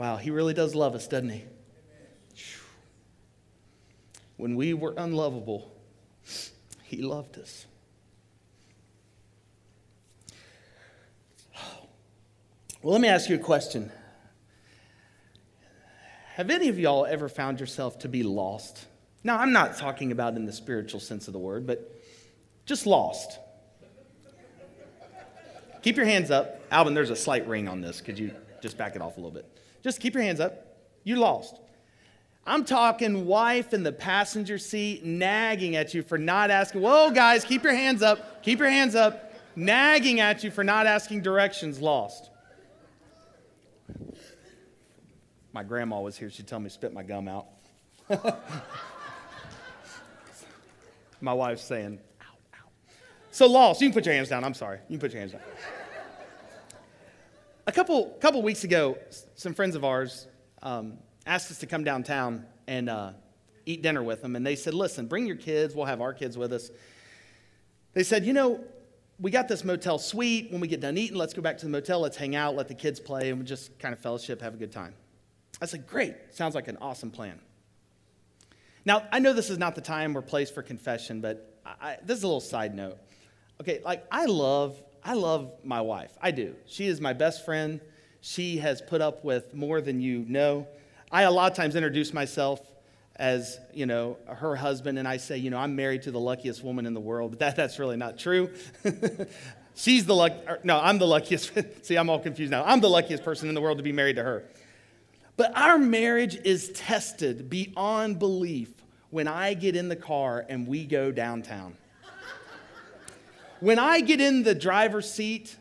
Wow, he really does love us, doesn't he? When we were unlovable, he loved us. Well, let me ask you a question. Have any of y'all ever found yourself to be lost? Now, I'm not talking about in the spiritual sense of the word, but just lost. Keep your hands up. Alvin, there's a slight ring on this. Could you just back it off a little bit? Just keep your hands up. You lost. I'm talking wife in the passenger seat nagging at you for not asking. Whoa, guys, keep your hands up. Keep your hands up. Nagging at you for not asking directions. Lost. My grandma was here. She'd tell me to spit my gum out. My wife's saying, ow, ow. So lost. You can put your hands down. I'm sorry. You can put your hands down. A couple weeks ago, some friends of ours asked us to come downtown and eat dinner with them. And they said, listen, bring your kids. We'll have our kids with us. They said, we got this motel suite. When we get done eating, let's go back to the motel. Let's hang out, let the kids play, and we'll just kind of fellowship, have a good time. I said, great. Sounds like an awesome plan. Now, I know this is not the time or place for confession, but this is a little side note. Okay, I love my wife. I do. She is my best friend. She has put up with more than you know. I a lot of times introduce myself as, her husband, and I say, I'm married to the luckiest woman in the world, but that's really not true. She's I'm the luckiest. See, I'm all confused now. I'm the luckiest person in the world to be married to her. But our marriage is tested beyond belief when I get in the car and we go downtown. When I get in the driver's seat,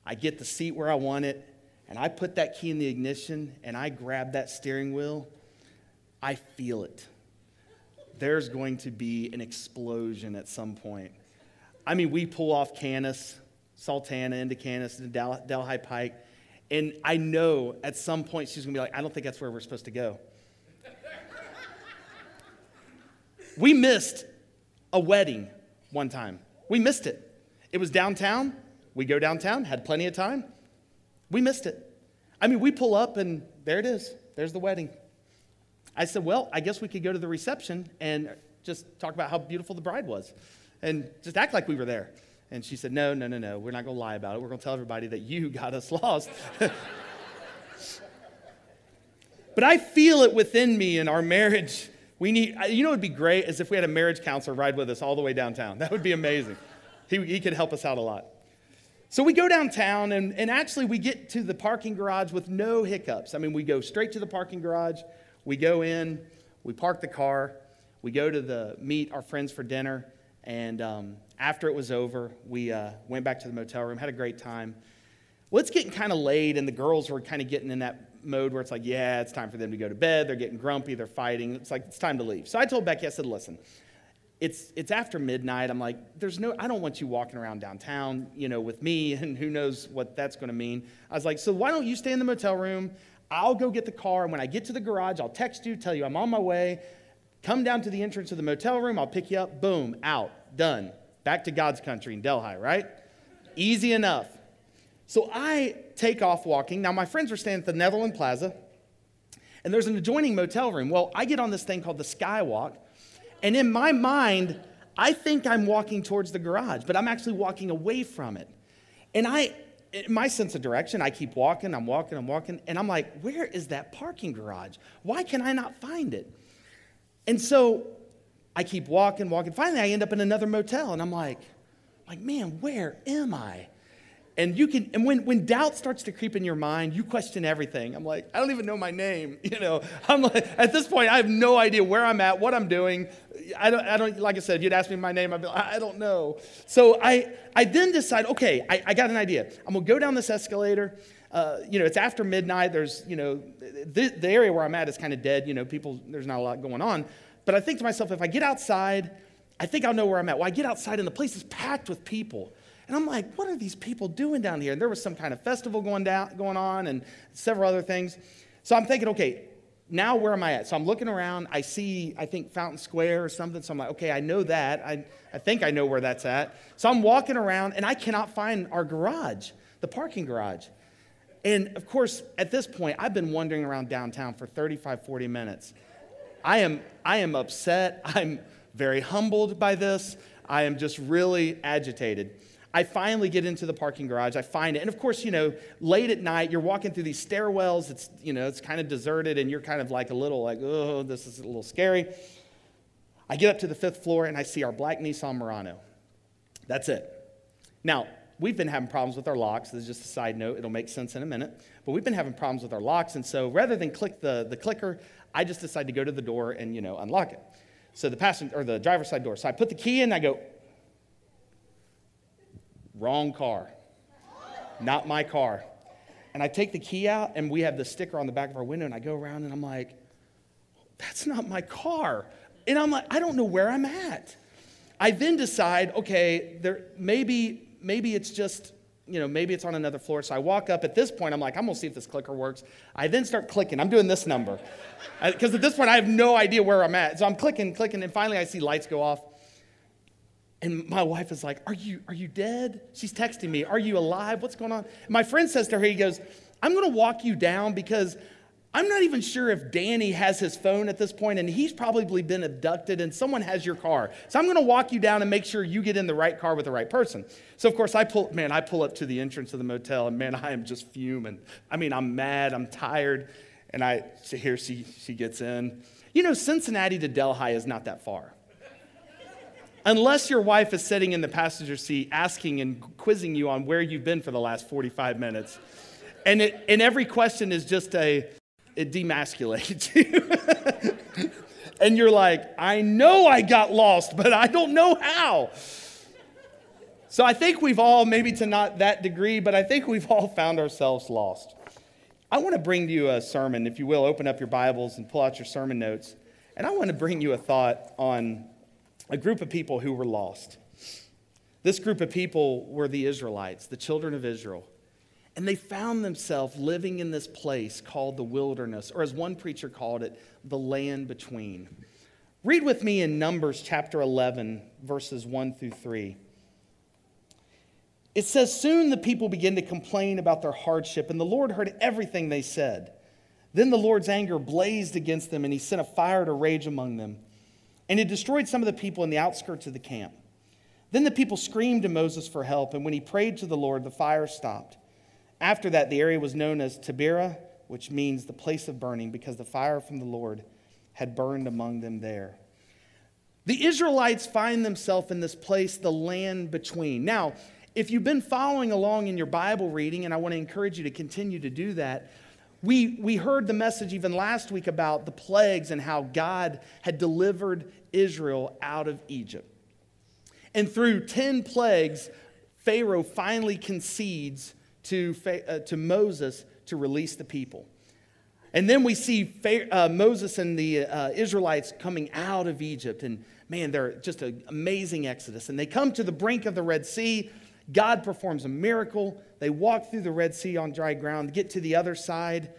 I get the seat where I want it, and I put that key in the ignition, and I grab that steering wheel, I feel it. There's going to be an explosion at some point. I mean, we pull off Canis, Sultana into Canis, into Delhi Pike, and I know at some point she's going to be like, I don't think that's where we're supposed to go. We missed a wedding one time. We missed it. It was downtown. We go downtown, had plenty of time. We missed it. I mean, we pull up and there it is. There's the wedding. I said, well, I guess we could go to the reception and just talk about how beautiful the bride was and just act like we were there. And she said, no, we're not going to lie about it. We're going to tell everybody that you got us lost. But I feel it within me in our marriage. We need, what would be great is if we had a marriage counselor ride with us all the way downtown. That would be amazing. He could help us out a lot. So we go downtown, and actually we get to the parking garage with no hiccups. I mean, we go straight to the parking garage. We go in. We park the car. We go to meet our friends for dinner. And after it was over, we went back to the motel room, had a great time. Well, it's getting kind of late, and the girls were kind of getting in that mode where it's like, yeah, it's time for them to go to bed. They're getting grumpy. They're fighting. It's like, it's time to leave. So I told Becky, I said, listen, it's after midnight. I'm like, I don't want you walking around downtown, with me, and who knows what that's going to mean. I was like, so why don't you stay in the motel room? I'll go get the car, and when I get to the garage, I'll text you, tell you I'm on my way. Come down to the entrance of the motel room. I'll pick you up. Boom, out, done. Back to God's country in Delhi, right? Easy enough. So I take off walking. Now, my friends were staying at the Netherland Plaza, and there's an adjoining motel room. Well, I get on this thing called the Skywalk, and in my mind, I think I'm walking towards the garage, but I'm actually walking away from it. And in my sense of direction, I keep walking, I'm walking, and I'm like, where is that parking garage? Why can I not find it? And so I keep walking. Finally, I end up in another motel, and I'm like, man, where am I? And when doubt starts to creep in your mind, you question everything. I'm like, I don't even know my name. I'm like, at this point, I have no idea where I'm at, what I'm doing. I don't. Like I said, if you'd ask me my name, I'd be like, I don't know. So I then decide, okay, I got an idea. I'm gonna go down this escalator. It's after midnight. There's, the area where I'm at is kind of dead. There's not a lot going on. But I think to myself, if I get outside, I think I'll know where I'm at. Well, I get outside, and the place is packed with people. And I'm like, what are these people doing down here? And there was some kind of festival going on and several other things. So I'm thinking, okay, now where am I at? So I'm looking around. I see, I think, Fountain Square or something. So I'm like, okay, I know that. I think I know where that's at. So I'm walking around, and I cannot find our garage, the parking garage. And of course, at this point, I've been wandering around downtown for 35, 40 minutes. I am upset. I'm very humbled by this. I am just really agitated. I finally get into the parking garage. I find it. And of course, late at night, you're walking through these stairwells. It's kind of deserted, and you're kind of like a little like, oh, this is a little scary. I get up to the 5th floor, and I see our black Nissan Murano. That's it. Now, we've been having problems with our locks. This is just a side note. It'll make sense in a minute. But we've been having problems with our locks, and so rather than click the clicker, I just decided to go to the door and, unlock it. So the driver's side door. So I put the key in, I go, wrong car. Not my car. And I take the key out, and we have the sticker on the back of our window, and I go around, and I'm like, that's not my car. And I'm like, I don't know where I'm at. I then decide, okay, maybe it's just, maybe it's on another floor. So I walk up. At this point, I'm like, I'm going to see if this clicker works. I then start clicking. I'm doing this number. Because at this point, I have no idea where I'm at. So I'm clicking, and finally I see lights go off. And my wife is like, are you dead? She's texting me, are you alive? What's going on? And my friend says to her, he goes, I'm going to walk you down because I'm not even sure if Danny has his phone at this point, and he's probably been abducted, and someone has your car. So I'm going to walk you down and make sure you get in the right car with the right person. So, of course, I pull up to the entrance of the motel, and, man, I am just fuming. I mean, I'm mad. I'm tired. And here she gets in. Cincinnati to Delhi is not that far. Unless your wife is sitting in the passenger seat asking and quizzing you on where you've been for the last 45 minutes. And every question is just it demasculates you. And you're like, I know I got lost, but I don't know how. So I think we've all, maybe to not that degree, but I think we've all found ourselves lost. I want to bring to you a sermon. If you will, open up your Bibles and pull out your sermon notes. And I want to bring you a thought on a group of people who were lost. This group of people were the Israelites, the children of Israel. And they found themselves living in this place called the wilderness, or as one preacher called it, the land between. Read with me in Numbers chapter 11, verses 1 through 3. It says, soon the people began to complain about their hardship, and the Lord heard everything they said. Then the Lord's anger blazed against them, and he sent a fire to rage among them. And it destroyed some of the people in the outskirts of the camp. Then the people screamed to Moses for help, and when he prayed to the Lord, the fire stopped. After that, the area was known as Taberah, which means the place of burning, because the fire from the Lord had burned among them there. The Israelites find themselves in this place, the land between. Now, if you've been following along in your Bible reading, and I want to encourage you to continue to do that, we heard the message even last week about the plagues and how God had delivered Israel out of Egypt. And through 10 plagues, Pharaoh finally concedes to Moses to release the people. And then we see Moses and the Israelites coming out of Egypt. And man, they're just an amazing exodus. And they come to the brink of the Red Sea. God performs a miracle. They walk through the Red Sea on dry ground, get to the other side,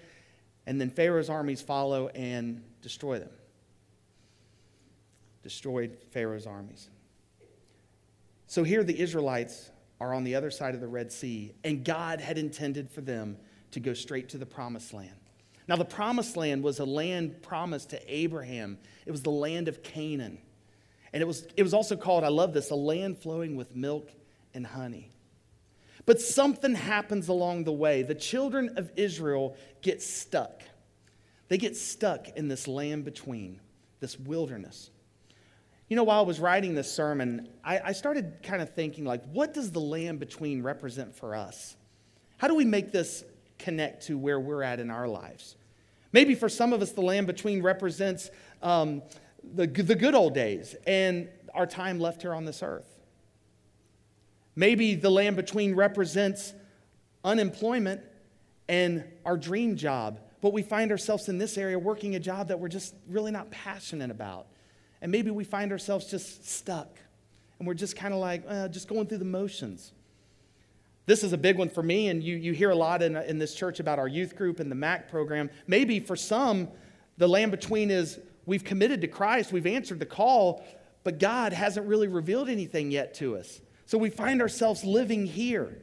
and then Pharaoh's armies follow and destroy them. Destroyed Pharaoh's armies. So here the Israelites are on the other side of the Red Sea, and God had intended for them to go straight to the Promised Land. Now, the Promised Land was a land promised to Abraham. It was the land of Canaan. And it was also called, I love this, a land flowing with milk and honey. But something happens along the way. The children of Israel get stuck. They get stuck in this land between, this wilderness. While I was writing this sermon, I started kind of thinking, like, what does the land between represent for us? How do we make this connect to where we're at in our lives? Maybe for some of us, the land between represents the good old days and our time left here on this earth. Maybe the land between represents unemployment and our dream job, but we find ourselves in this area working a job that we're just really not passionate about. And maybe we find ourselves just stuck, and we're just kind of like, just going through the motions. This is a big one for me, and you hear a lot in this church about our youth group and the MAC program. Maybe for some, the land between is we've committed to Christ, we've answered the call, but God hasn't really revealed anything yet to us. So we find ourselves living here.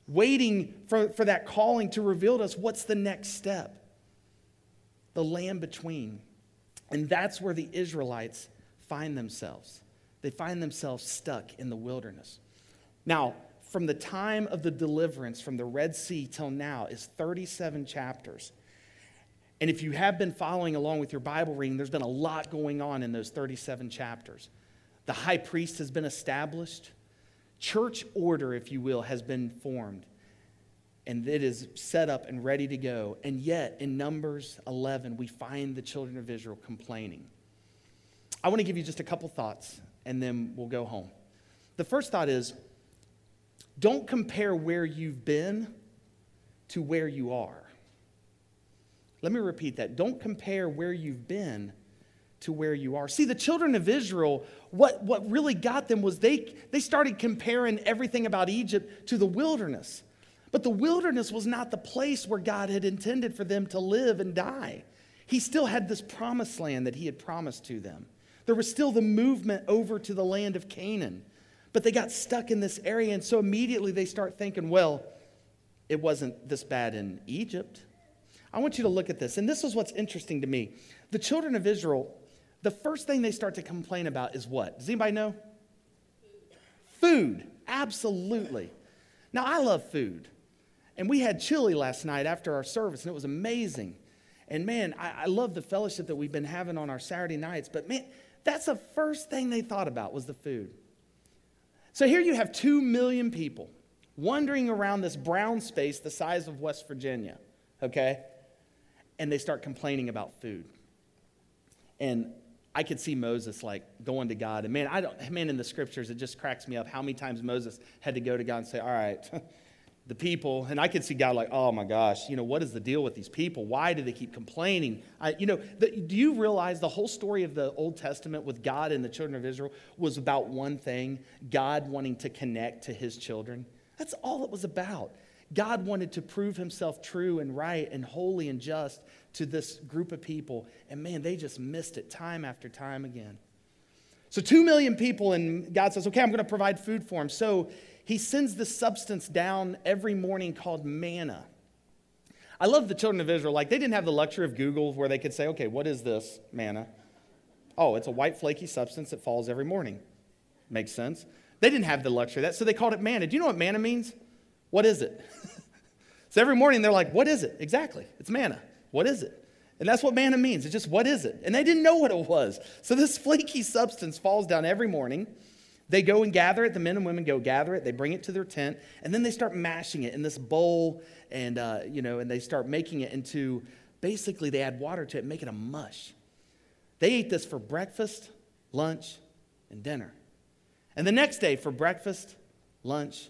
waiting for that calling to reveal to us what's the next step. The land between. And that's where the Israelites find themselves. They find themselves stuck in the wilderness. Now, from the time of the deliverance from the Red Sea till now is 37 chapters. And if you have been following along with your Bible reading, there's been a lot going on in those 37 chapters. The high priest has been established. Church order, if you will, has been formed. And it is set up and ready to go. And yet, in Numbers 11, we find the children of Israel complaining. I want to give you just a couple thoughts, and then we'll go home. The first thought is, don't compare where you've been to where you are. Let me repeat that. Don't compare where you've been to where you are. See, the children of Israel, what really got them was they started comparing everything about Egypt to the wilderness. But the wilderness was not the place where God had intended for them to live and die. He still had this promised land that he had promised to them. There was still the movement over to the land of Canaan. But they got stuck in this area, and so immediately they start thinking, well, it wasn't this bad in Egypt. I want you to look at this, and this is what's interesting to me. The children of Israel, the first thing they start to complain about is what? Does anybody know? Food, absolutely. Now, I love food, and we had chili last night after our service, and it was amazing. And man, I love the fellowship that we've been having on our Saturday nights, but man, that's the first thing they thought about was the food. So here you have 2 million people wandering around this brown space the size of West Virginia, okay? And they start complaining about food. And I could see Moses like going to God. And man, in the scriptures, it just cracks me up how many times Moses had to go to God and say, all right, the people, and I could see God like, oh my gosh, what is the deal with these people? Why do they keep complaining? Do you realize the whole story of the Old Testament with God and the children of Israel was about one thing, God wanting to connect to his children? That's all it was about. God wanted to prove himself true and right and holy and just to this group of people. And man, they just missed it time after time again. So 2 million people, and God says, okay, I'm going to provide food for them. So he sends this substance down every morning called manna. I love the children of Israel. Like, they didn't have the luxury of Google where they could say, okay, what is this manna? Oh, it's a white flaky substance that falls every morning. Makes sense. They didn't have the luxury of that, so they called it manna. Do you know what manna means? What is it? So every morning they're like, what is it? Exactly. It's manna. What is it? And that's what manna means. It's just, what is it? And they didn't know what it was. So this flaky substance falls down every morning. They go and gather it. The men and women go gather it. They bring it to their tent. And then they start mashing it in this bowl. And, and they start making it into, basically they add water to it and make it a mush. They ate this for breakfast, lunch, and dinner. And the next day for breakfast, lunch,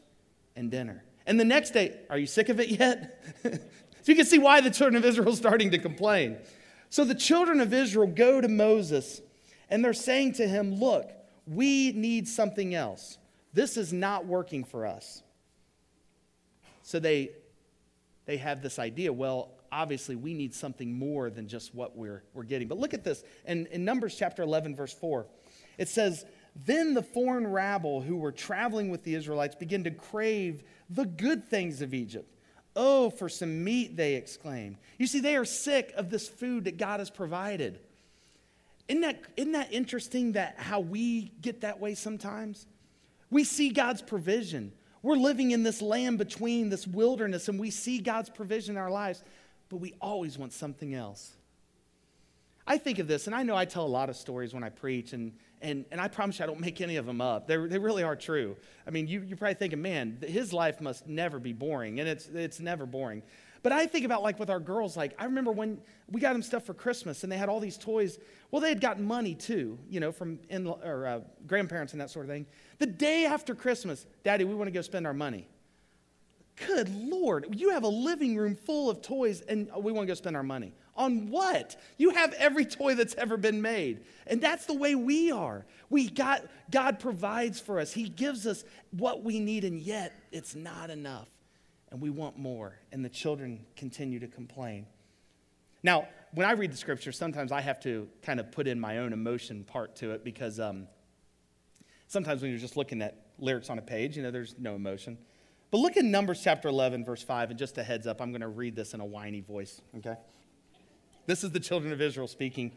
and dinner. And the next day, are you sick of it yet? So you can see why the children of Israel are starting to complain. So the children of Israel go to Moses and they're saying to him, look, we need something else. This is not working for us. So they have this idea, well, obviously we need something more than just what we're getting. But look at this. In Numbers chapter 11, verse 4, it says, then the foreign rabble who were traveling with the Israelites began to crave the good things of Egypt. Oh, for some meat, they exclaimed. You see, they are sick of this food that God has provided. Isn't that interesting that how we get that way sometimes? We see God's provision. We're living in this land between, this wilderness, and we see God's provision in our lives, but we always want something else. I think of this, and I know I tell a lot of stories when I preach, and I promise you I don't make any of them up. They really are true. I mean, you're probably thinking, man, his life must never be boring, and it's never boring. But I think about, like, with our girls, like, I remember when we got them stuff for Christmas, and they had all these toys. Well, they had gotten money, too, from grandparents and that sort of thing. The day after Christmas, Daddy, we want to go spend our money. Good Lord, you have a living room full of toys, and we want to go spend our money. On what? You have every toy that's ever been made. And that's the way we are. God provides for us. He gives us what we need, and yet it's not enough. And we want more. And the children continue to complain. Now, when I read the scripture, sometimes I have to kind of put in my own emotion part to it because sometimes when you're just looking at lyrics on a page, there's no emotion. But look at Numbers chapter 11, verse 5, and just a heads up, I'm going to read this in a whiny voice, okay? This is the children of Israel speaking.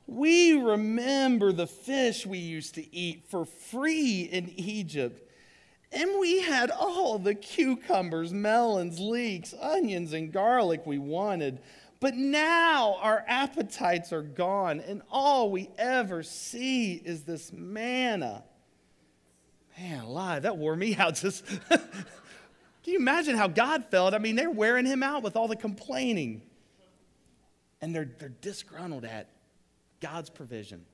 We remember the fish we used to eat for free in Egypt, and we had all the cucumbers, melons, leeks, onions, and garlic we wanted. But now our appetites are gone, and all we ever see is this manna. Man, alive, that wore me out. Just can you imagine how God felt? I mean, they're wearing him out with all the complaining. And they're disgruntled at God's provision.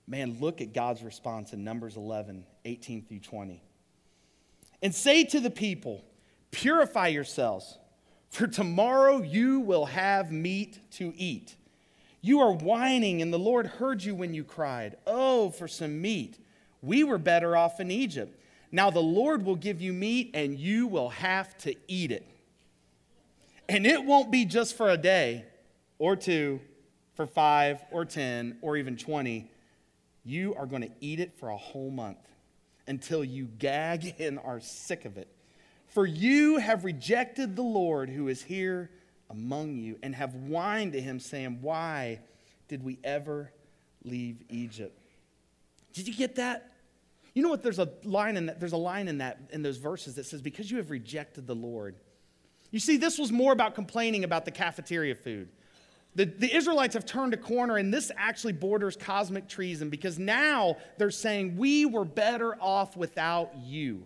Man, look at God's response in Numbers 11, 18 through 20. And say to the people, purify yourselves, for tomorrow you will have meat to eat. You are whining, and the Lord heard you when you cried, oh, for some meat. We were better off in Egypt. Now the Lord will give you meat, and you will have to eat it. And it won't be just for a day or two, for 5 or 10 or even 20. You are going to eat it for a whole month until you gag and are sick of it. For you have rejected the Lord who is here among you and have whined to him, saying, why did we ever leave Egypt? Did you get that? You know what? There's a line in those verses that says, because you have rejected the Lord. You see, this was more about complaining about the cafeteria food. The Israelites have turned a corner, and this actually borders cosmic treason, because now they're saying, we were better off without you.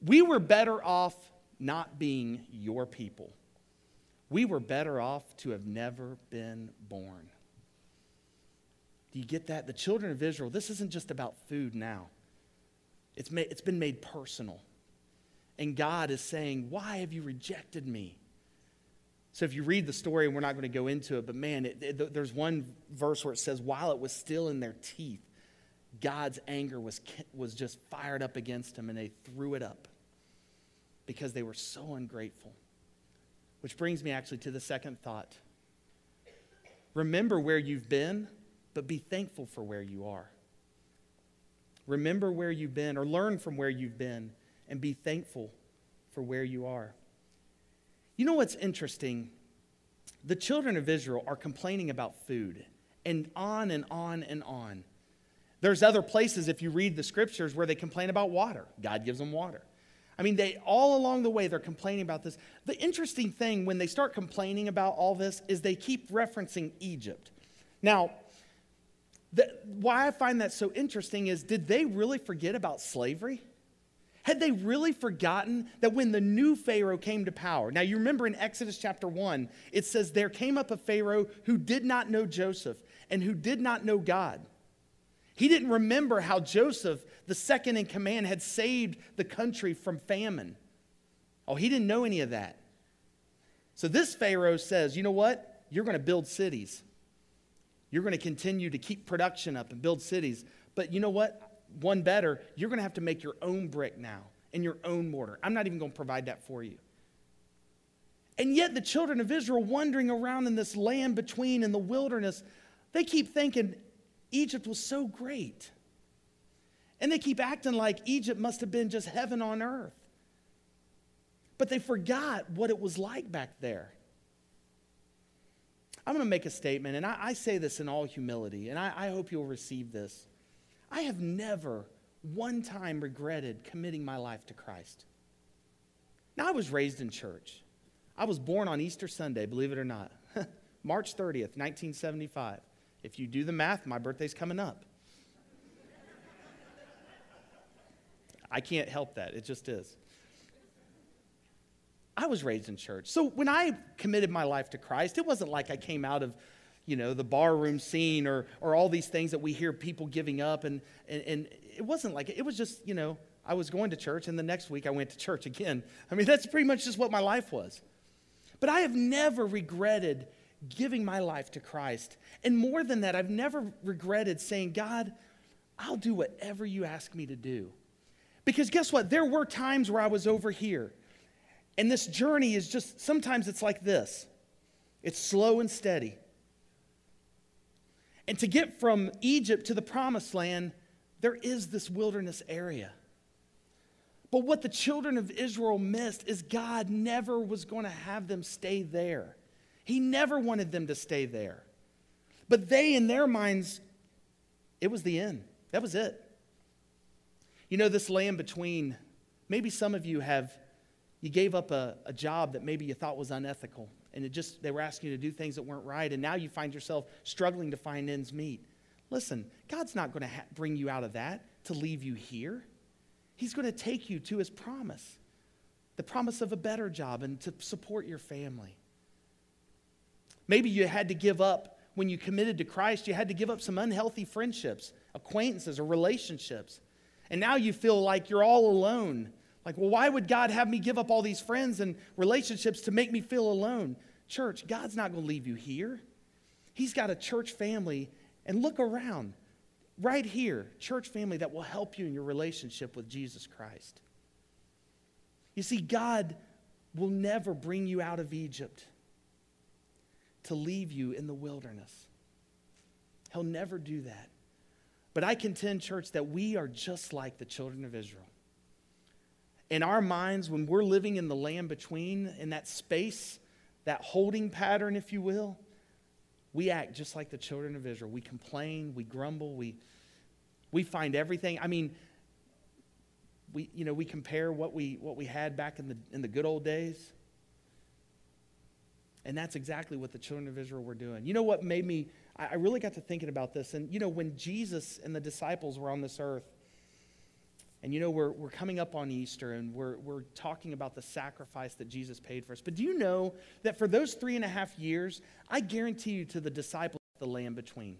We were better off not being your people. We were better off to have never been born. Do you get that? The children of Israel, this isn't just about food now. It's been made personal. And God is saying, why have you rejected me? So if you read the story, and we're not going to go into it, but man, there's one verse where it says, while it was still in their teeth, God's anger was just fired up against them, and they threw it up because they were so ungrateful. Which brings me actually to the second thought. Remember where you've been, but be thankful for where you are. Remember where you've been, or learn from where you've been, and be thankful for where you are. You know what's interesting? The children of Israel are complaining about food, and on and on and on. There's other places, if you read the scriptures, where they complain about water. God gives them water. I mean, all along the way, they're complaining about this. The interesting thing when they start complaining about all this is they keep referencing Egypt. Now, why I find that so interesting is, did they really forget about slavery? Had they really forgotten that when the new Pharaoh came to power? Now, you remember in Exodus chapter 1, it says, there came up a Pharaoh who did not know Joseph and who did not know God. He didn't remember how Joseph, the second in command, had saved the country from famine. Oh, he didn't know any of that. So this Pharaoh says, you know what? You're going to build cities. You're going to continue to keep production up and build cities. But you know what? One better, you're going to have to make your own brick now and your own mortar. I'm not even going to provide that for you. And yet the children of Israel, wandering around in this land between in the wilderness, they keep thinking Egypt was so great. And they keep acting like Egypt must have been just heaven on earth. But they forgot what it was like back there. I'm going to make a statement, and I say this in all humility, and I hope you'll receive this. I have never one time regretted committing my life to Christ. Now, I was raised in church. I was born on Easter Sunday, believe it or not. March 30th, 1975. If you do the math, my birthday's coming up. I can't help that. It just is. I was raised in church. So when I committed my life to Christ, it wasn't like I came out of the barroom scene or all these things that we hear people giving up. And it wasn't like it was just, I was going to church, and the next week I went to church again. I mean, that's pretty much just what my life was. But I have never regretted giving my life to Christ. And more than that, I've never regretted saying, God, I'll do whatever you ask me to do. Because guess what? There were times where I was over here. And this journey is just, sometimes it's like this. It's slow and steady. And to get from Egypt to the promised land, there is this wilderness area. But what the children of Israel missed is God never was going to have them stay there. He never wanted them to stay there. But they, in their minds, it was the end. That was it. You know, this land between, maybe some of you you gave up a job that maybe you thought was unethical. And they were asking you to do things that weren't right. And now you find yourself struggling to find ends meet. Listen, God's not going to bring you out of that to leave you here. He's going to take you to his promise. The promise of a better job and to support your family. Maybe you had to give up, when you committed to Christ, you had to give up some unhealthy friendships, acquaintances, or relationships. And now you feel like you're all alone. Like, well, why would God have me give up all these friends and relationships to make me feel alone? Church, God's not going to leave you here. He's got a church family. And look around. Right here, church family that will help you in your relationship with Jesus Christ. You see, God will never bring you out of Egypt to leave you in the wilderness. He'll never do that. But I contend, church, that we are just like the children of Israel. In our minds, when we're living in the land between, in that space, that holding pattern, if you will, we act just like the children of Israel. We complain, we grumble, we find everything. I mean, we compare what we had back in the good old days. And that's exactly what the children of Israel were doing. You know what made me, I really got to thinking about this. And when Jesus and the disciples were on this earth, and we're coming up on Easter, and we're talking about the sacrifice that Jesus paid for us. But do you know that for those 3.5 years, I guarantee you to the disciples, the land between.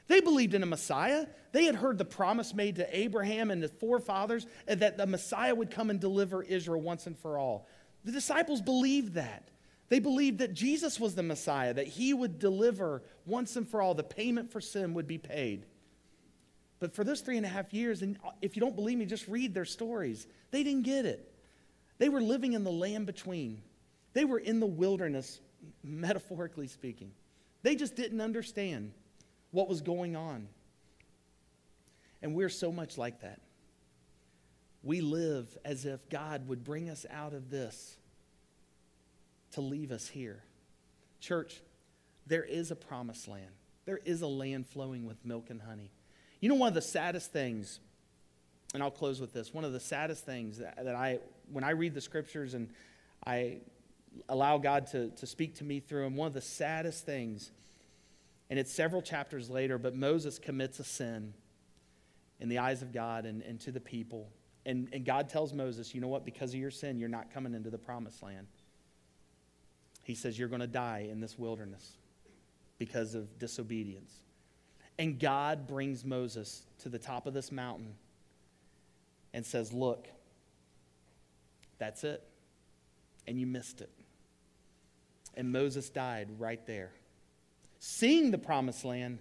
They believed in a Messiah. They had heard the promise made to Abraham and the forefathers that the Messiah would come and deliver Israel once and for all. The disciples believed that. They believed that Jesus was the Messiah, that he would deliver once and for all. The payment for sin would be paid. But for those 3.5 years, and if you don't believe me, just read their stories. They didn't get it. They were living in the land between. They were in the wilderness, metaphorically speaking. They just didn't understand what was going on. And we're so much like that. We live as if God would bring us out of this to leave us here. Church, there is a promised land. There is a land flowing with milk and honey. You know, one of the saddest things, and I'll close with this, one of the saddest things when I read the scriptures and I allow God to speak to me through them, one of the saddest things, and it's several chapters later, but Moses commits a sin in the eyes of God and to the people. And God tells Moses, you know what, because of your sin, you're not coming into the promised land. He says, you're going to die in this wilderness because of disobedience. And God brings Moses to the top of this mountain and says, look, that's it. And you missed it. And Moses died right there, seeing the promised land,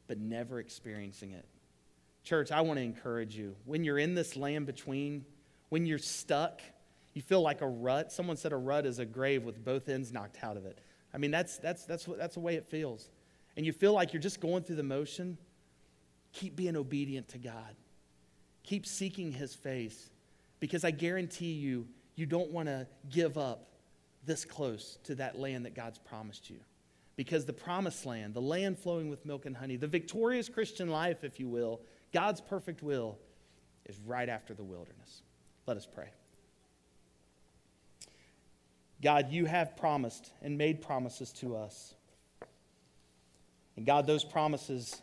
but never experiencing it. Church, I want to encourage you. When you're in this land between, when you're stuck, you feel like a rut. Someone said a rut is a grave with both ends knocked out of it. I mean, that's the way it feels. And you feel like you're just going through the motion, keep being obedient to God. Keep seeking his face. Because I guarantee you, you don't want to give up this close to that land that God's promised you. Because the promised land, the land flowing with milk and honey, the victorious Christian life, if you will, God's perfect will, is right after the wilderness. Let us pray. God, you have promised and made promises to us. And God, those promises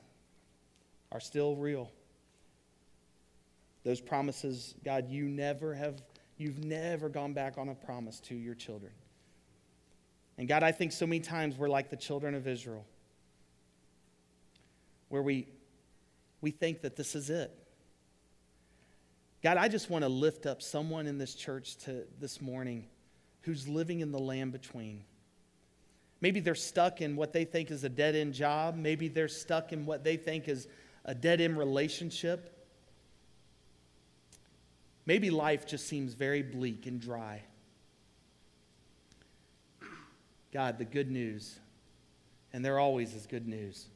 are still real. Those promises, God, you've never gone back on a promise to your children. And God, I think so many times we're like the children of Israel, where we think that this is it. God, I just want to lift up someone in this church this morning who's living in the land between. Maybe they're stuck in what they think is a dead-end job. Maybe they're stuck in what they think is a dead-end relationship. Maybe life just seems very bleak and dry. God, the good news, and there always is good news.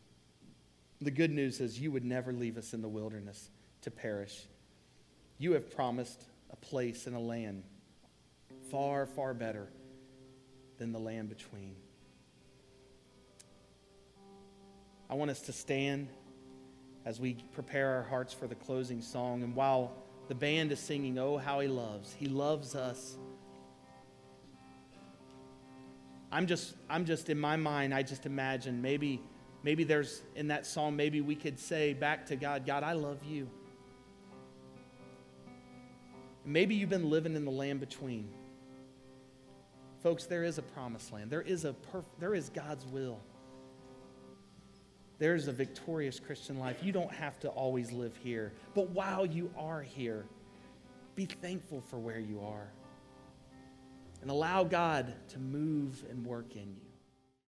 The good news is you would never leave us in the wilderness to perish. You have promised a place and a land far, far better than the land between. I want us to stand as we prepare our hearts for the closing song. And while the band is singing, "Oh, how He loves us." I'm just in my mind, I just imagine maybe there's in that song, maybe we could say back to God, "God, I love you." Maybe you've been living in the land between. Folks, there is a promised land. There is God's will. There's a victorious Christian life. You don't have to always live here. But while you are here, be thankful for where you are. And allow God to move and work in you.